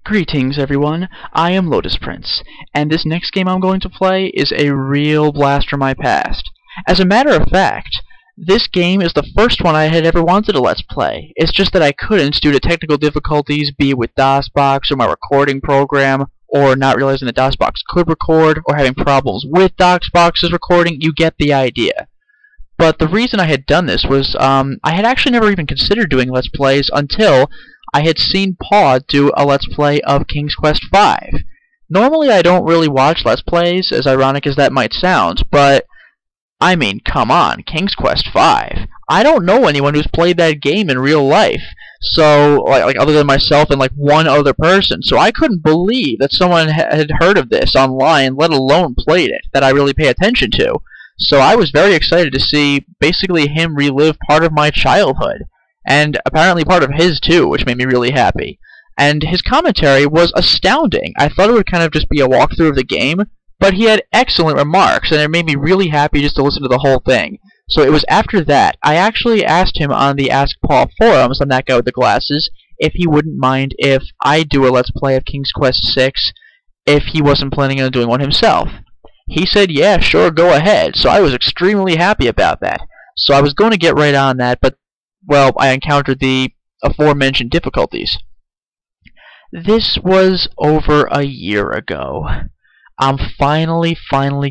Greetings everyone, I am Lotus Prince, and this next game I'm going to play is a real blast from my past. As a matter of fact, this game is the first one I had ever wanted to Let's Play. It's just that I couldn't due to technical difficulties, be it with DOSBox or my recording program, or not realizing that DOSBox could record, or having problems with DOSBox's recording. You get the idea. But the reason I had done this was, I had actually never even considered doing Let's Plays until I had seen Paw do a Let's Play of King's Quest V. Normally I don't really watch Let's Plays, as ironic as that might sound, but, I mean, come on, King's Quest V. I don't know anyone who's played that game in real life, so, like other than myself and, like, one other person, so I couldn't believe that someone had heard of this online, let alone played it, that I really pay attention to. So I was very excited to see, basically, him relive part of my childhood. And apparently part of his too, which made me really happy. And his commentary was astounding. I thought it would kind of just be a walkthrough of the game, but he had excellent remarks, and it made me really happy just to listen to the whole thing. So it was after that, I actually asked him on the Ask Paul forums, on that guy with the glasses, if he wouldn't mind if I do a Let's Play of King's Quest VI, if he wasn't planning on doing one himself. He said, yeah, sure, go ahead, so I was extremely happy about that. So I was going to get right on that, but well, I encountered the aforementioned difficulties. This was over a year ago. I'm finally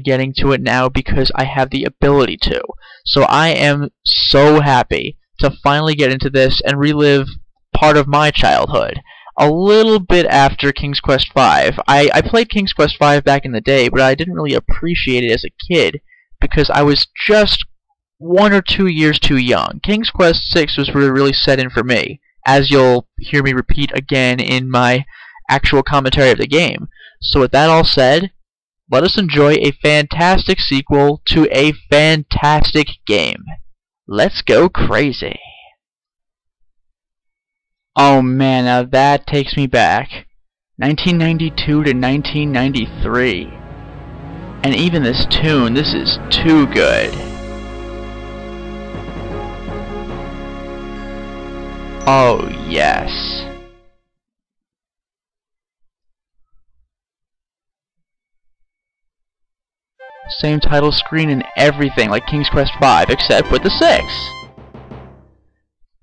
getting to it now because I have the ability to. So I am so happy to finally get into this and relive part of my childhood. A little bit after King's Quest V. I played King's Quest V back in the day, but I didn't really appreciate it as a kid because I was just 1 or 2 years too young. King's Quest VI was really set in for me, as you'll hear me repeat again in my actual commentary of the game. So with that all said, let us enjoy a fantastic sequel to a fantastic game. Let's go crazy. Oh man, now that takes me back. 1992 to 1993. And even this tune, this is too good. Oh, yes. Same title screen and everything like King's Quest V, except with the 6.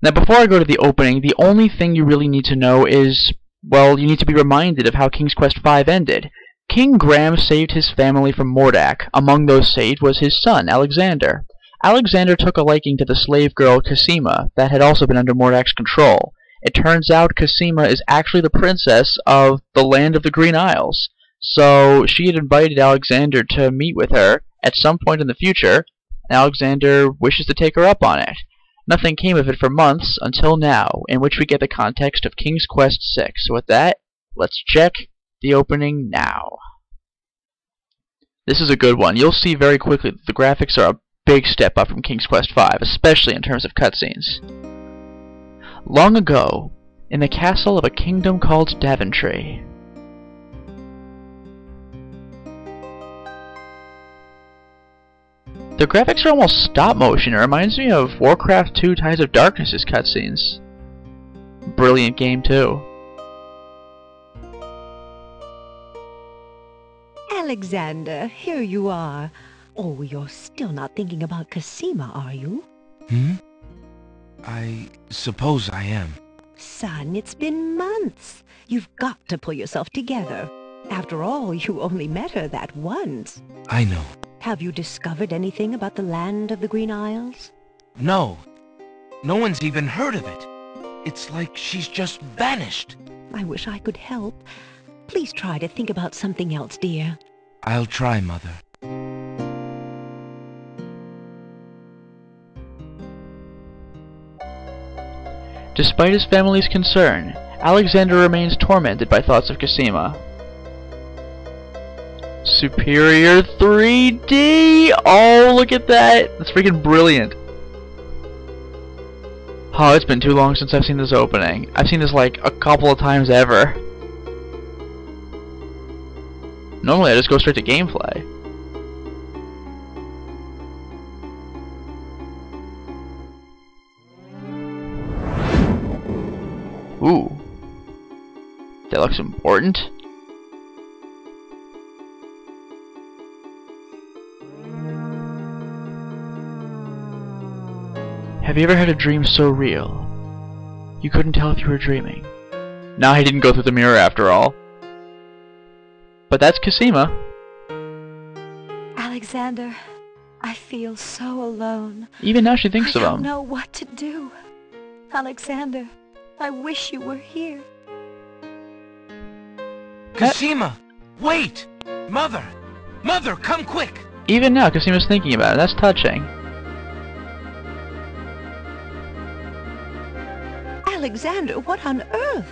Now, before I go to the opening, the only thing you really need to know is, well, you need to be reminded of how King's Quest V ended. King Graham saved his family from Mordak. Among those saved was his son, Alexander. Alexander took a liking to the slave girl Cassima that had also been under Mordak's control. It turns out Cassima is actually the princess of the land of the Green Isles. So she had invited Alexander to meet with her at some point in the future, and Alexander wishes to take her up on it. Nothing came of it for months until now, in which we get the context of King's Quest VI. So with that, let's check the opening now. This is a good one. You'll see very quickly that the graphics are a big step up from King's Quest V, especially in terms of cutscenes. Long ago, in the castle of a kingdom called Daventry. The graphics are almost stop motion. It reminds me of Warcraft 2 Tides of Darkness's cutscenes. Brilliant game too. Alexander, here you are. Oh, you're still not thinking about Cassima, are you? I suppose I am. Son, it's been months. You've got to pull yourself together. After all, you only met her that once. I know. Have you discovered anything about the land of the Green Isles? No. No one's even heard of it. It's like she's just vanished. I wish I could help. Please try to think about something else, dear. I'll try, Mother. Despite his family's concern, Alexander remains tormented by thoughts of Cassima. Superior 3D! Oh, look at that! That's freaking brilliant. Oh, it's been too long since I've seen this opening. I've seen this like a couple of times ever. Normally I just go straight to gameplay. Ooh. That looks important. Have you ever had a dream so real you couldn't tell if you were dreaming? Nah, he didn't go through the mirror after all. But that's Cosima. Alexander, I feel so alone. Even now she thinks of I him. don't know what to do. Alexander, I wish you were here. Cosima! Wait! Mother! Mother, come quick! Even now Cosima's thinking about it. That's touching. Alexander, what on earth?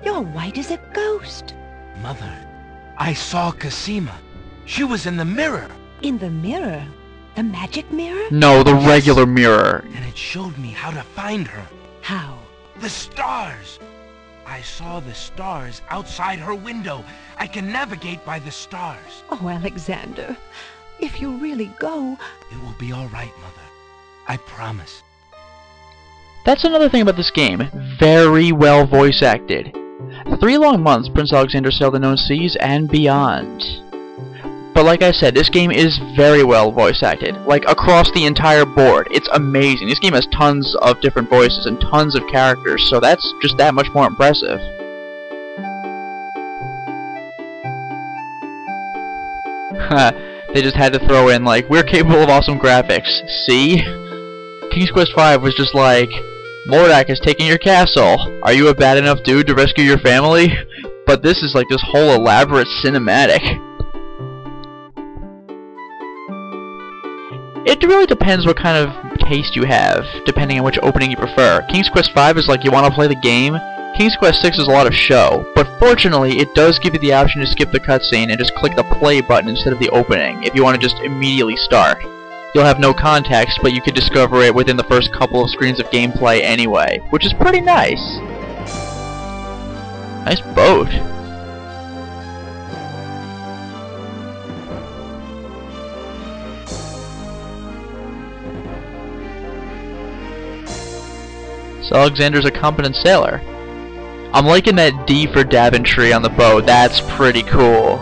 You're white as a ghost. Mother, I saw Cosima. She was in the mirror. In the mirror? The magic mirror? No, the regular mirror. And it showed me how to find her. How? The stars! I saw the stars outside her window. I can navigate by the stars. Oh, Alexander, if you really go... It will be all right, Mother. I promise. That's another thing about this game. Very well voice acted. 3 long months Prince Alexander sailed the known seas and beyond. But like I said, this game is very well voice acted. Like, across the entire board. It's amazing. This game has tons of different voices and tons of characters, so that's just that much more impressive. They just had to throw in, like, we're capable of awesome graphics. See? King's Quest V was just like, Mordak has taken your castle. Are you a bad enough dude to rescue your family? But this is like this whole elaborate cinematic. It really depends what kind of taste you have, depending on which opening you prefer. King's Quest V is like you want to play the game. King's Quest VI is a lot of show, but fortunately it does give you the option to skip the cutscene and just click the play button instead of the opening, if you want to just immediately start. You'll have no context, but you could discover it within the first couple of screens of gameplay anyway, which is pretty nice. Nice boat. So Alexander's a competent sailor. I'm liking that D for Daventry on the boat. That's pretty cool.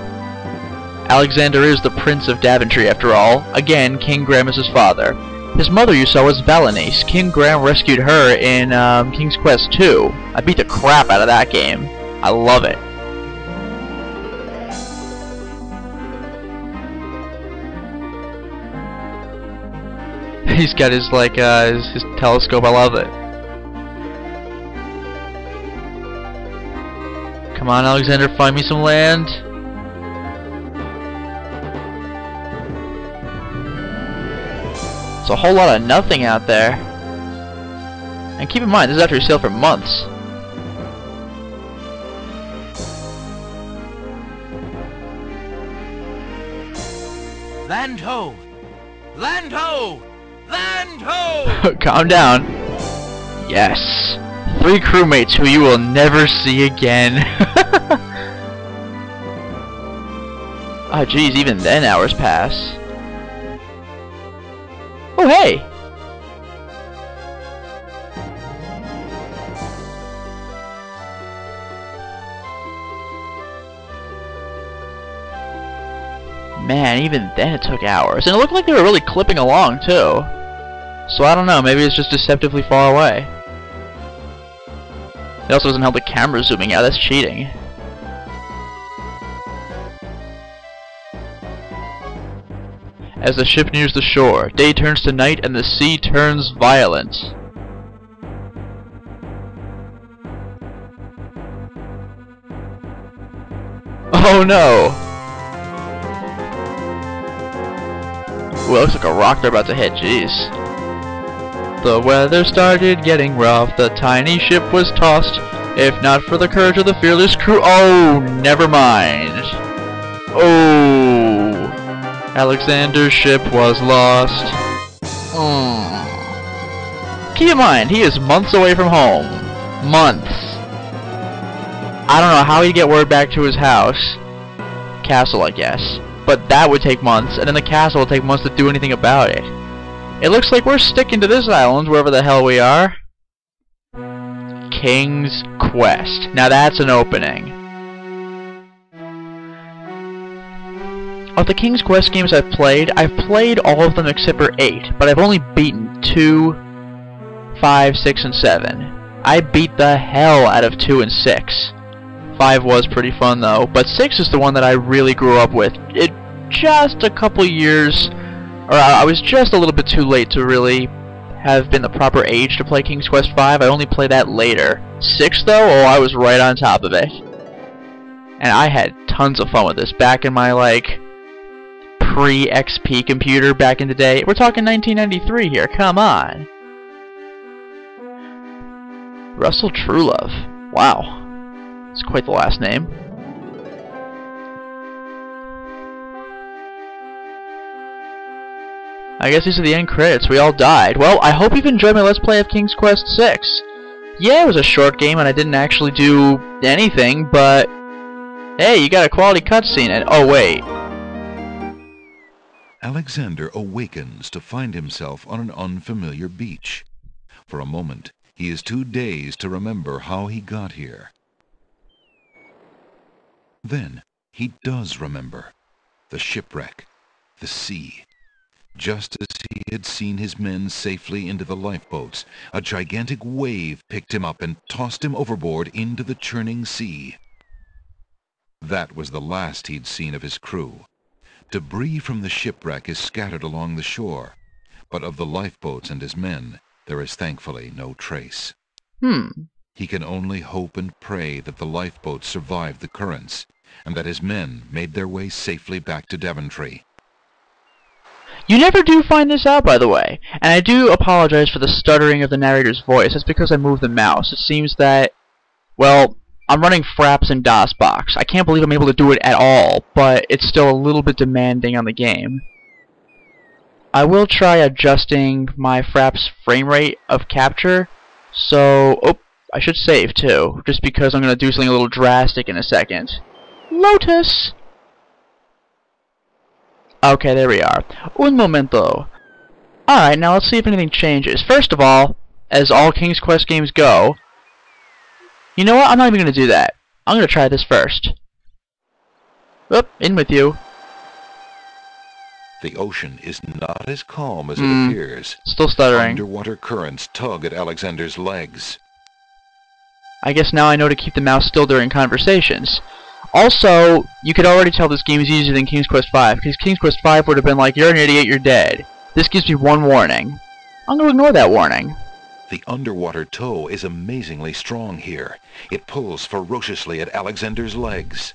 Alexander is the Prince of Daventry, after all. Again, King Graham is his father. His mother you saw was Valenice. King Graham rescued her in King's Quest II. I beat the crap out of that game. I love it. He's got his like his telescope. I love it. Come on, Alexander, find me some land. It's a whole lot of nothing out there. And keep in mind, this is after he sailed for months. Land ho! Land ho! Land ho! Calm down. Yes. 3 crewmates who you will never see again. Oh geez, even then hours pass. Oh hey! Man, even then it took hours. And it looked like they were really clipping along too. So I don't know, maybe it's just deceptively far away. It also doesn't help the camera zooming out, that's cheating. As the ship nears the shore, day turns to night and the sea turns violent. Oh no! Ooh, it looks like a rock they're about to hit, jeez. The weather started getting rough, the tiny ship was tossed. If not for the courage of the fearless crew, oh, never mind. Oh, Alexander's ship was lost. Keep in mind, he is months away from home. Months. I don't know how he'd get word back to his house. Castle, I guess. But that would take months, and then the castle will take months to do anything about it. It looks like we're sticking to this island, wherever the hell we are. King's Quest. Now that's an opening. Of the King's Quest games I've played all of them except for 8, but I've only beaten 2, 5, 6, and 7. I beat the hell out of 2 and 6. 5 was pretty fun though, but 6 is the one that I really grew up with. It just a couple years, or I was just a little bit too late to really have been the proper age to play King's Quest 5. I only played that later. 6 though, oh, I was right on top of it. And I had tons of fun with this back in my, like, pre-XP computer back in the day. We're talking 1993 here, come on. Russell Truelove. Wow. It's quite the last name. I guess these are the end credits. We all died. Well, I hope you've enjoyed my Let's Play of King's Quest 6. Yeah, it was a short game and I didn't actually do anything, but hey, you got a quality cutscene and oh wait. Alexander awakens to find himself on an unfamiliar beach. For a moment, he is too dazed to remember how he got here. Then, he does remember. The shipwreck, the sea. Just as he had seen his men safely into the lifeboats, a gigantic wave picked him up and tossed him overboard into the churning sea. That was the last he'd seen of his crew. Debris from the shipwreck is scattered along the shore, but of the lifeboats and his men, there is thankfully no trace. He can only hope and pray that the lifeboats survived the currents, and that his men made their way safely back to Daventry. You never do find this out, by the way, and I do apologize for the stuttering of the narrator's voice. That's because I moved the mouse. It seems that, well, I'm running Fraps in DOSBox. I can't believe I'm able to do it at all, but it's still a little bit demanding on the game. I will try adjusting my Fraps frame rate of capture, so... oh, I should save too, just because I'm going to do something a little drastic in a second. Lotus! Okay, there we are. Un momento. Alright, now let's see if anything changes. First of all, as all King's Quest games go... You know what? I'm not even going to do that. I'm going to try this first. Oop, in with you. The ocean is not as calm as it appears. Still stuttering. Underwater currents tug at Alexander's legs. I guess now I know to keep the mouse still during conversations. Also, you could already tell this game is easier than King's Quest V, because King's Quest V would have been like, you're an idiot, you're dead. This gives me one warning. I'm going to ignore that warning. The underwater tow is amazingly strong here. It pulls ferociously at Alexander's legs.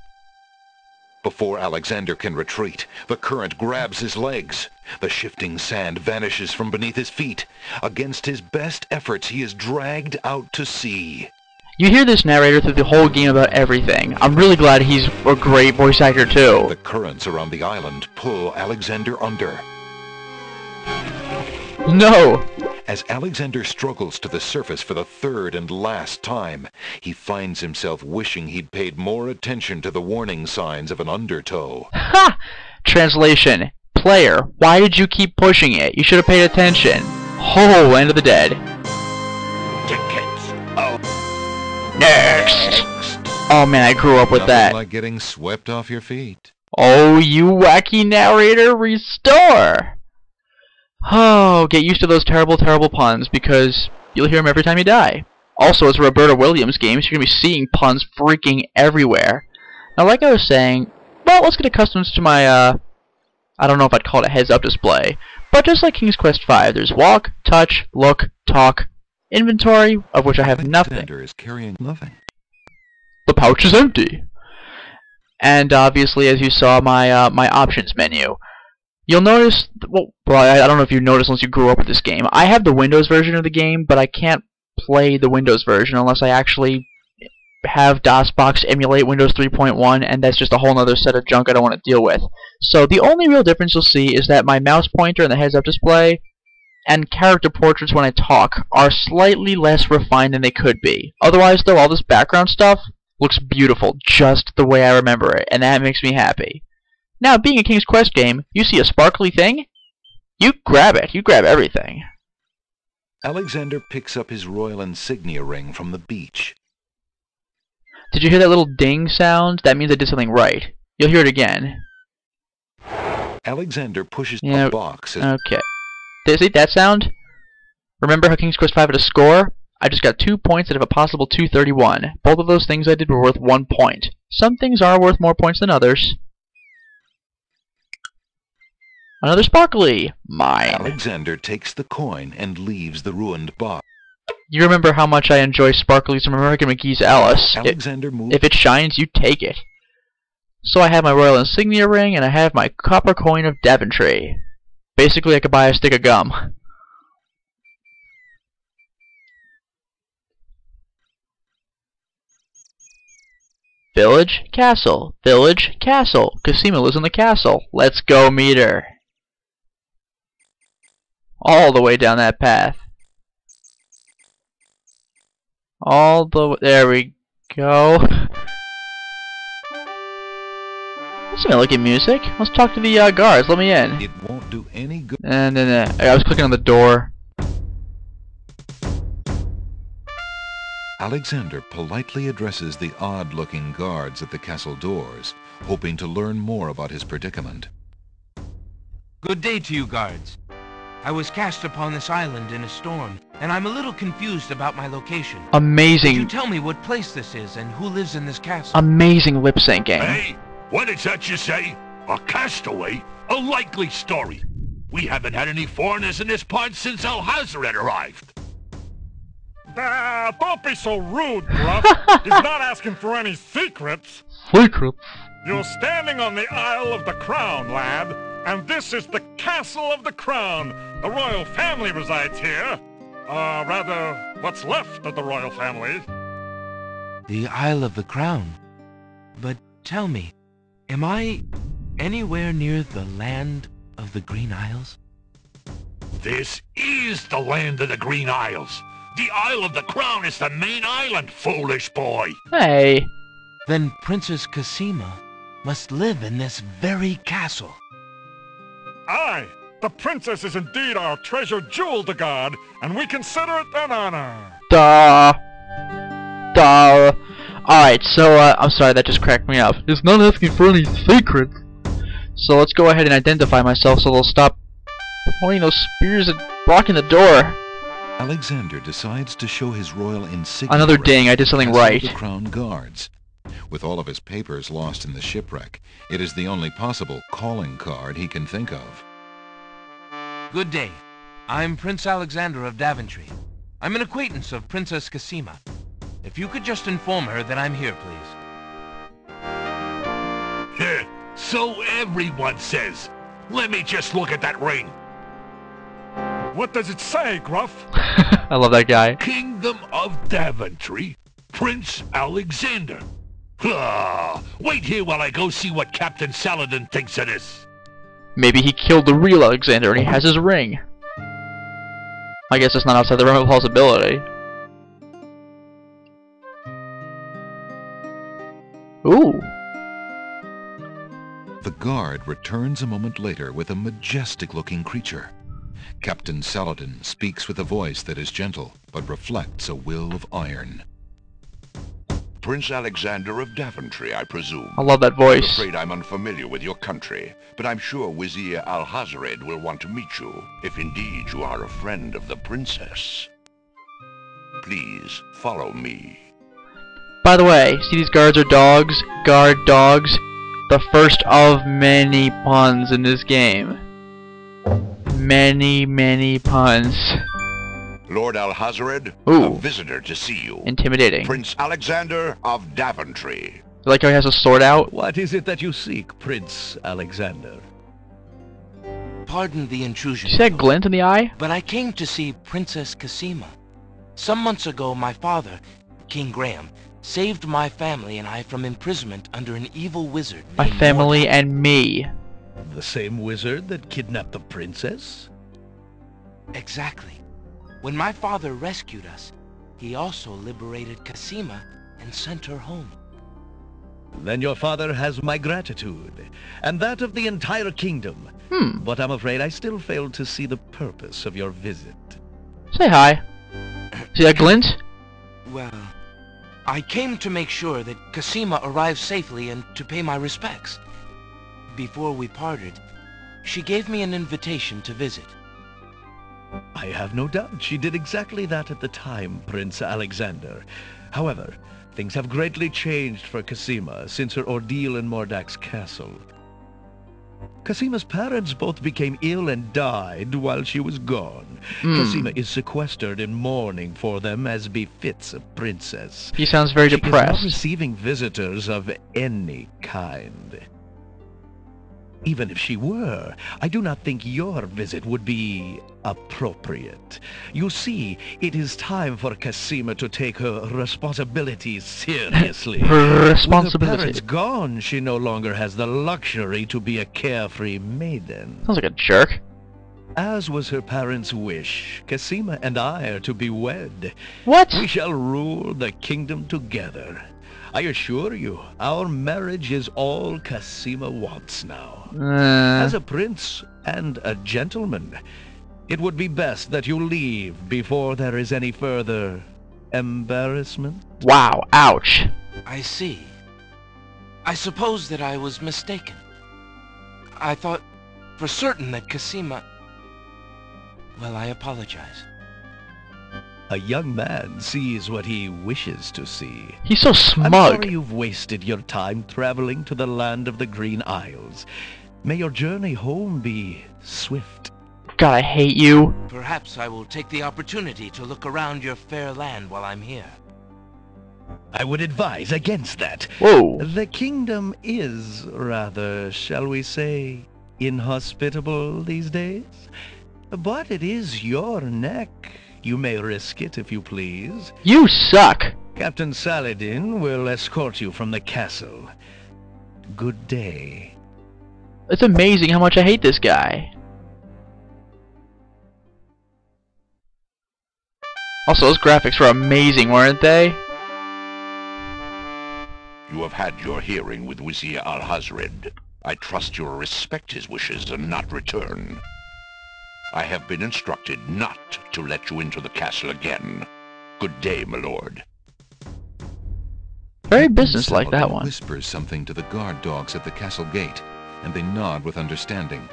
Before Alexander can retreat, the current grabs his legs. The shifting sand vanishes from beneath his feet. Against his best efforts, he is dragged out to sea. You hear this narrator through the whole game about everything. I'm really glad he's a great voice actor too. The currents around the island pull Alexander under. No! As Alexander struggles to the surface for the third and last time, he finds himself wishing he'd paid more attention to the warning signs of an undertow. Ha! Translation. Player, why did you keep pushing it? You should have paid attention. Oh, Land of the Dead. Tickets. Oh. Next! Oh man, I grew up with Nothing that. like getting swept off your feet. Oh, you wacky narrator, restore! Oh, get used to those terrible, terrible puns, because you'll hear them every time you die. Also, it's a Roberta Williams game, so you're going to be seeing puns freaking everywhere. Now, like I was saying, well, let's get accustomed to my, I don't know if I'd call it a heads-up display, but just like King's Quest V, there's walk, touch, look, talk, inventory, of which I have nothing. Alexander is carrying nothing. The pouch is empty. And obviously, as you saw, my my options menu. You'll notice, well, I don't know if you noticed unless you grew up with this game. I have the Windows version of the game, but I can't play the Windows version unless I actually have DOSBox emulate Windows 3.1, and that's just a whole other set of junk I don't want to deal with. So the only real difference you'll see is that my mouse pointer and the heads-up display and character portraits when I talk are slightly less refined than they could be. Otherwise, though, all this background stuff looks beautiful, just the way I remember it, and that makes me happy. Now, being a King's Quest game, you see a sparkly thing, you grab it. You grab everything. Alexander picks up his royal insignia ring from the beach. Did you hear that little ding sound? That means I did something right. You'll hear it again. Alexander pushes Yeah, a box as okay. See that sound? Remember how King's Quest V had a score? I just got 2 points out of a possible 231. Both of those things I did were worth 1 point. Some things are worth more points than others. Another sparkly! Mine. Alexander takes the coin and leaves the ruined box. You remember how much I enjoy sparklies from American McGee's Alice. Alexander moves. If it shines, you take it. So I have my royal insignia ring, and I have my copper coin of Daventry. Basically, I could buy a stick of gum. Village, castle. Village, castle. Cosima lives in the castle. Let's go meet her. All the way down that path. All the way. There we go. That's some elegant music. Let's talk to the guards. Let me in. It won't do any good. And then I was clicking on the door. Alexander politely addresses the odd-looking guards at the castle doors, hoping to learn more about his predicament. Good day to you, guards. I was cast upon this island in a storm, and I'm a little confused about my location. Amazing. Could you tell me what place this is and who lives in this castle? Amazing lip syncing. Hey, what is that you say? A castaway? A likely story. We haven't had any foreigners in this part since Alhazred arrived. Don't be so rude, Gruff. He's not asking for any secrets. Secrets. You're standing on the Isle of the Crown, lad, and this is the Castle of the Crown. The royal family resides here. Rather, what's left of the royal family. The Isle of the Crown. But tell me, am I anywhere near the land of the Green Isles? This is the land of the Green Isles. The Isle of the Crown is the main island, foolish boy. Hey. Then Princess Cosima must live in this very castle. Aye, the princess is indeed our treasured jewel to God, and we consider it an honor. Duh. Duh. Alright, so, I'm sorry, that just cracked me up. It's not asking for any secrets. So let's go ahead and identify myself so they'll stop pointing those spears and blocking the door. Alexander decides to show his royal insignia. Another ding, I did something Castle of right. The Crown Guards. With all of his papers lost in the shipwreck, it is the only possible calling card he can think of. Good day. I'm Prince Alexander of Daventry. I'm an acquaintance of Princess Cosima. If you could just inform her that I'm here, please. So everyone says. Let me just look at that ring. What does it say, Gruff? I love that guy. Kingdom of Daventry, Prince Alexander. Wait here while I go see what Captain Saladin thinks of this. Maybe he killed the real Alexander and he has his ring. I guess it's not outside the realm of possibility. Ooh. The guard returns a moment later with a majestic-looking creature. Captain Saladin speaks with a voice that is gentle, but reflects a will of iron. Prince Alexander of Daventry, I presume. I love that I'm voice. afraid I'm unfamiliar with your country, but I'm sure Vizier Alhazred will want to meet you, if indeed you are a friend of the princess. Please, follow me. By the way, see these guards are dogs? Guard dogs. The first of many puns in this game. Many, many puns. Lord Alhazred, Ooh. a visitor to see you. Intimidating. Prince Alexander of Daventry. You like how he has a sword out? What is it that you seek, Prince Alexander? Pardon the intrusion, You see that glint in the eye? but I came to see Princess Cosima. Some months ago, my father, King Graham, saved my family and I from imprisonment under an evil wizard My named family Morgan. and me. The same wizard that kidnapped the princess? Exactly. When my father rescued us, he also liberated Cosima and sent her home. Then your father has my gratitude, and that of the entire kingdom. Hmm. But I'm afraid I still fail to see the purpose of your visit. Say hi. See that glint? Well, I came to make sure that Cosima arrived safely and to pay my respects. Before we parted, She gave me an invitation to visit. I have no doubt she did exactly that at the time, Prince Alexander. However, things have greatly changed for Cosima since her ordeal in Mordak's castle. Cosima's parents both became ill and died while she was gone. Cosima is sequestered in mourning for them as befits a princess. He sounds very depressed. She is not receiving visitors of any kind. Even if she were, I do not think your visit would be appropriate. You see, it is time for Cosima to take her responsibilities seriously. Her responsibility. With her parents gone, she no longer has the luxury to be a carefree maiden. Sounds like a jerk. As was her parents' wish, Cosima and I are to be wed. What? We shall rule the kingdom together. I assure you, our marriage is all Cosima wants now. As a prince and a gentleman, it would be best that you leave before there is any further embarrassment. Wow, ouch. I see. I suppose that I was mistaken. I thought for certain that Cosima... Well, I apologize. A young man sees what he wishes to see. He's so smug. I'm sorry you've wasted your time traveling to the land of the Green Isles. May your journey home be swift. God, I hate you. Perhaps I will take the opportunity to look around your fair land while I'm here. I would advise against that. Whoa. The kingdom is rather, shall we say, inhospitable these days. But it is your neck. You may risk it if you please. You suck. Captain Saladin will escort you from the castle. Good day. It's amazing how much I hate this guy. Also, those graphics were amazing, weren't they? You have had your hearing with Vizier Alhazred. I trust you will respect his wishes and not return. I have been instructed not to let you into the castle again. Good day, my lord. Very businesslike, that one. Whispers something to the guard dogs at the castle gate, and they nod with understanding.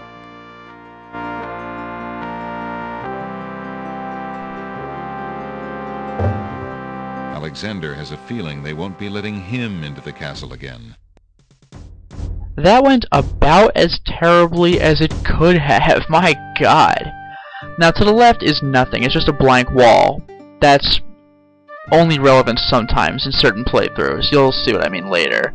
Alexander has a feeling they won't be letting him into the castle again. That went about as terribly as it could have. My god. Now, to the left is nothing. It's just a blank wall. That's only relevant sometimes in certain playthroughs. You'll see what I mean later.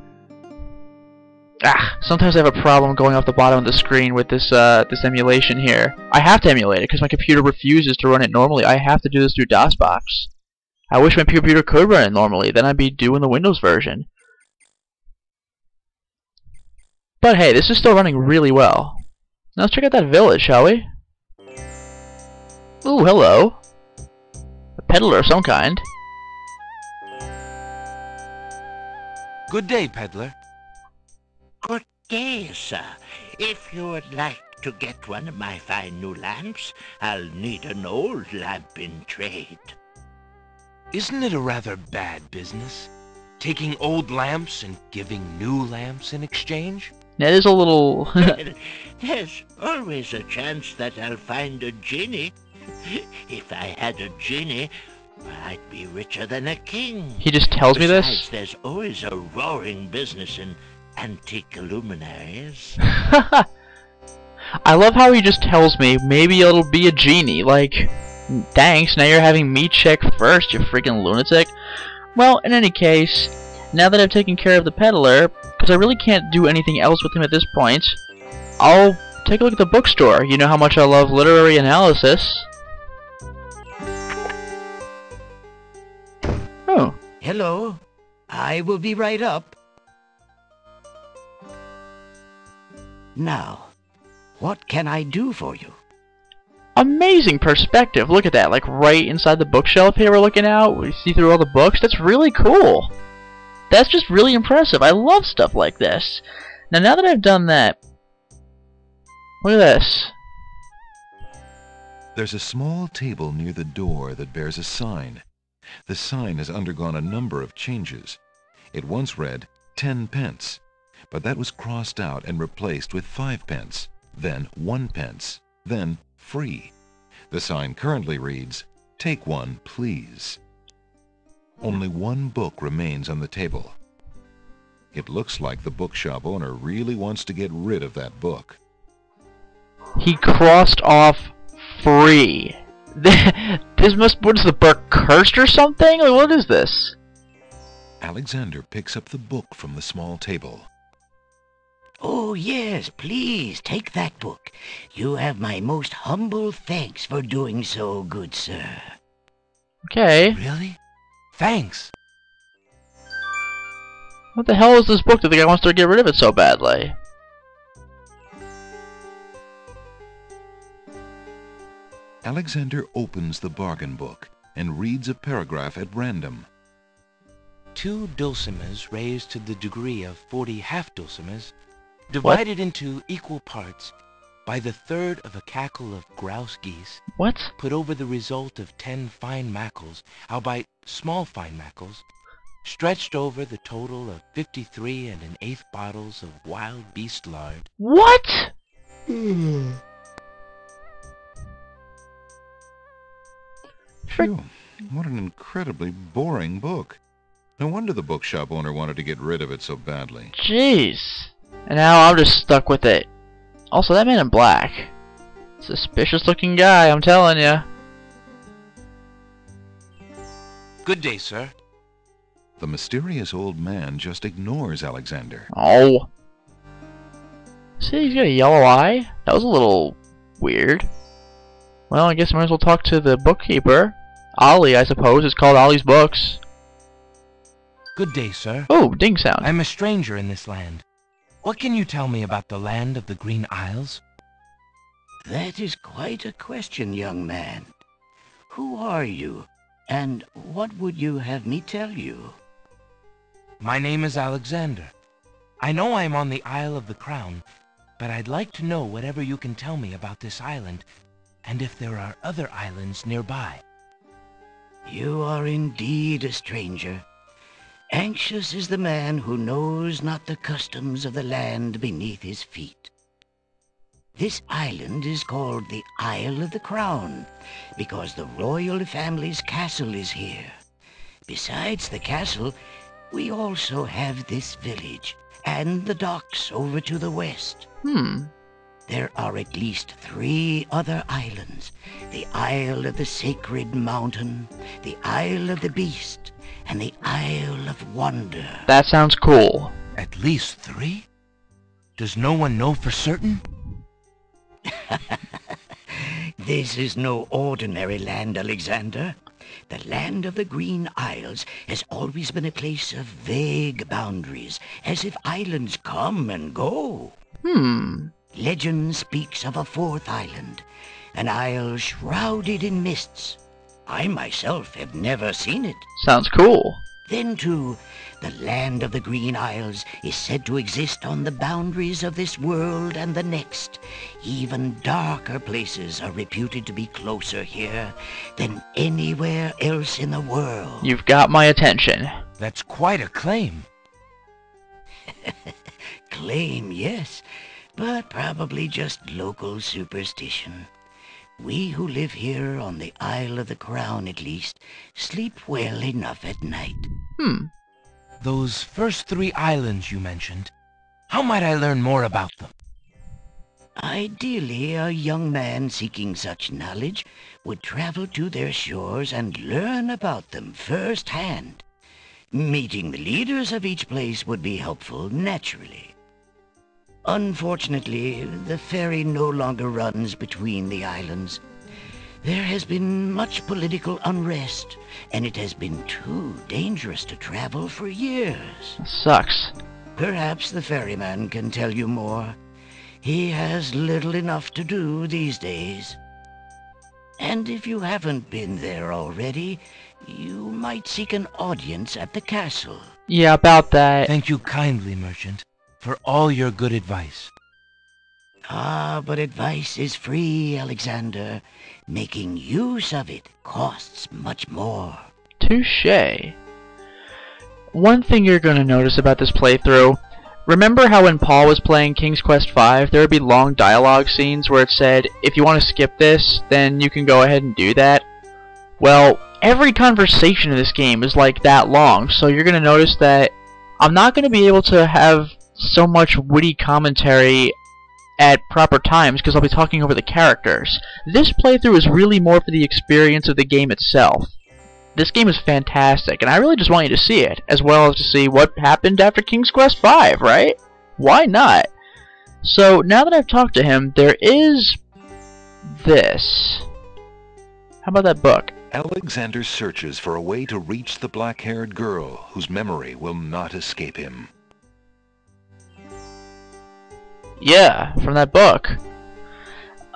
Sometimes I have a problem going off the bottom of the screen with this this emulation here. I have to emulate it because my computer refuses to run it normally. I have to do this through DOSBox. I wish my computer could run it normally. Then I'd be doing the Windows version. But hey, this is still running really well. Now let's check out that village, shall we? Ooh, hello. A peddler of some kind. Good day, peddler. Good day, sir. If you would like to get one of my fine new lamps, I'll need an old lamp in trade. Isn't it a rather bad business? Taking old lamps and giving new lamps in exchange? That is a little... Well, there's always a chance that I'll find a genie. If I had a genie, I'd be richer than a king. He just tells me this? Besides, there's always a roaring business in antique luminaries. I love how he just tells me maybe it'll be a genie. Like, thanks, now you're having me check first, you freaking lunatic. Well, in any case, now that I've taken care of the peddler, because I really can't do anything else with him at this point, I'll take a look at the bookstore. You know how much I love literary analysis. Oh. Hello. I will be right up. Now, what can I do for you? Amazing perspective. Look at that, like right inside the bookshelf here we're looking out. We see through all the books. That's really cool. That's just really impressive. I love stuff like this. Now that I've done that, look at this. There's a small table near the door that bears a sign. The sign has undergone a number of changes. It once read 10 pence, but that was crossed out and replaced with 5 pence. then 1 pence, then free. The sign currently reads, "Take one, please." Only 1 book remains on the table. It looks like the bookshop owner really wants to get rid of that book. He crossed off free. What is the book cursed or something? Like, what is this? Alexander picks up the book from the small table. Oh, yes, please, take that book. You have my most humble thanks for doing so, good sir. Okay. Really? Thanks. What the hell is this book that the guy wants to get rid of it so badly? Alexander opens the bargain book and reads a paragraph at random. 2 dulcimers raised to the degree of 40 half-dulcimers, divided into equal parts by the third of a cackle of grouse geese, What? put over the result of 10 fine mackles, albeit small fine mackles, stretched over the total of 53 1/8 bottles of wild beast lard. What? Phew, what an incredibly boring book. No wonder the bookshop owner wanted to get rid of it so badly. Jeez. And now I'm just stuck with it. Also, that man in black. Suspicious looking guy, I'm telling ya. Good day, sir. The mysterious old man just ignores Alexander. Oh. See, he's got a yellow eye? That was a little weird. Well, I guess I might as well talk to the bookkeeper. Ollie, I suppose. It's called Ollie's Books. Good day, sir. Oh, ding sound. I'm a stranger in this land. What can you tell me about the land of the Green Isles? That is quite a question, young man. Who are you, and what would you have me tell you? My name is Alexander. I know I'm on the Isle of the Crown, but I'd like to know whatever you can tell me about this island, and if there are other islands nearby. You are indeed a stranger. Anxious is the man who knows not the customs of the land beneath his feet. This island is called the Isle of the Crown, because the royal family's castle is here. Besides the castle, we also have this village, and the docks over to the west. There are at least 3 other islands. The Isle of the Sacred Mountain, the Isle of the Beast, and the Isle of Wonder. That sounds cool. At least 3? Does no one know for certain? This is no ordinary land, Alexander. The land of the Green Isles has always been a place of vague boundaries, as if islands come and go. Legend speaks of a 4th island, an isle shrouded in mists. I myself have never seen it. Sounds cool. Then, too, the land of the Green Isles is said to exist on the boundaries of this world and the next. Even darker places are reputed to be closer here than anywhere else in the world. You've got my attention. That's quite a claim. Claim, yes, but probably just local superstition. We who live here on the Isle of the Crown, at least, sleep well enough at night. Those first 3 islands you mentioned, how might I learn more about them? Ideally, a young man seeking such knowledge would travel to their shores and learn about them firsthand. Meeting the leaders of each place would be helpful, naturally. Unfortunately, the ferry no longer runs between the islands. There has been much political unrest, and it has been too dangerous to travel for years. Sucks. Perhaps the ferryman can tell you more. He has little enough to do these days. And if you haven't been there already, you might seek an audience at the castle. Yeah, about that. Thank you kindly, merchant, for all your good advice. Ah, but advice is free, Alexander. Making use of it costs much more. Touché. One thing you're going to notice about this playthrough, remember how when Paul was playing King's Quest V, there would be long dialogue scenes where it said, if you want to skip this, then you can go ahead and do that? Well, every conversation in this game is like that long, so you're going to notice that I'm not going to be able to have so much witty commentary at proper times because I'll be talking over the characters. This playthrough is really more for the experience of the game itself. This game is fantastic, and I really just want you to see it, as well as to see what happened after King's Quest V, right? Why not? So, now that I've talked to him, there is this. How about that book? Alexander searches for a way to reach the black-haired girl whose memory will not escape him. Yeah, from that book.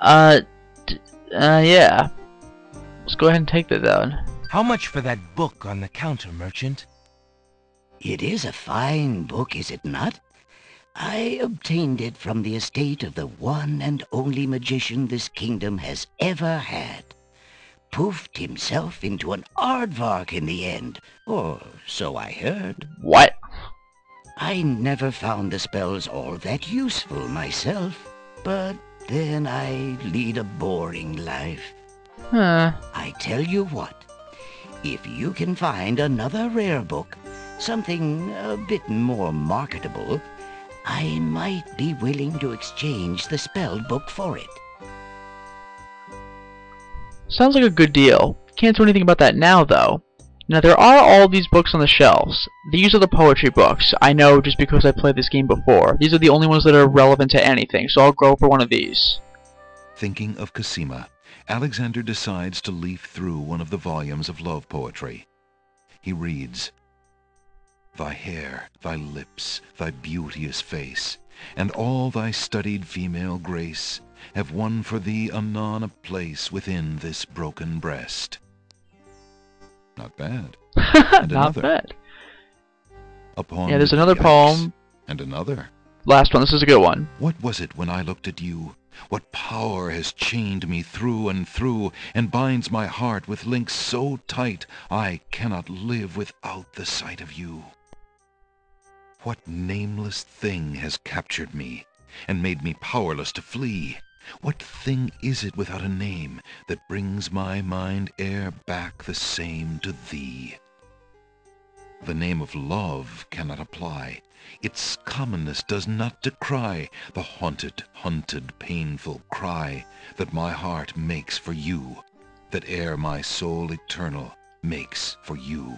Yeah. Let's go ahead and take that down. How much for that book on the counter, merchant? It is a fine book, is it not? I obtained it from the estate of the one and only magician this kingdom has ever had. Poofed himself into an aardvark in the end, or so I heard. What? I never found the spells all that useful myself, but then I lead a boring life. I tell you what, if you can find another rare book, something a bit more marketable, I might be willing to exchange the spelled book for it. Sounds like a good deal. Can't do anything about that now, though. Now, there are all these books on the shelves. These are the poetry books. I know just because I played this game before. These are the only ones that are relevant to anything, so I'll go for one of these. Thinking of Cosima, Alexander decides to leaf through one of the volumes of love poetry. He reads, "Thy hair, thy lips, thy beauteous face, and all thy studied female grace have won for thee anon a place within this broken breast." Not bad. And Not another. bad. Upon Yeah, there's the another yikes. poem. And another. Last one. This is a good one. What was it when I looked at you? What power has chained me through and through, and binds my heart with links so tight I cannot live without the sight of you? What nameless thing has captured me, and made me powerless to flee? What thing is it without a name that brings my mind e'er back the same to thee? The name of love cannot apply. Its commonness does not decry the haunted, hunted, painful cry that my heart makes for you, that e'er my soul eternal makes for you.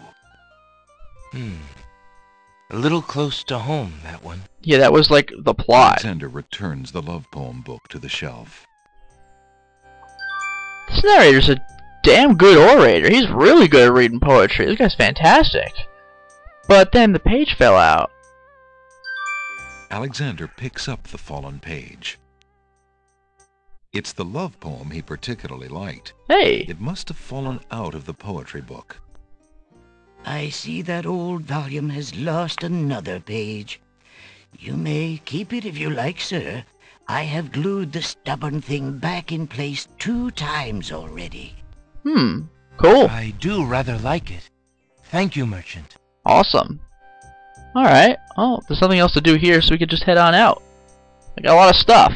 A little close to home, that one. Yeah, that was like the plot. Alexander returns the love poem book to the shelf. This narrator's a damn good orator. He's really good at reading poetry. This guy's fantastic. But then the page fell out. Alexander picks up the fallen page. It's the love poem he particularly liked. Hey! It must have fallen out of the poetry book. I see that old volume has lost another page. You may keep it if you like, sir. I have glued the stubborn thing back in place 2 times already. Cool. I do rather like it. Thank you, merchant. Awesome. Alright. Oh, there's nothing else to do here, so we could just head on out. I got a lot of stuff.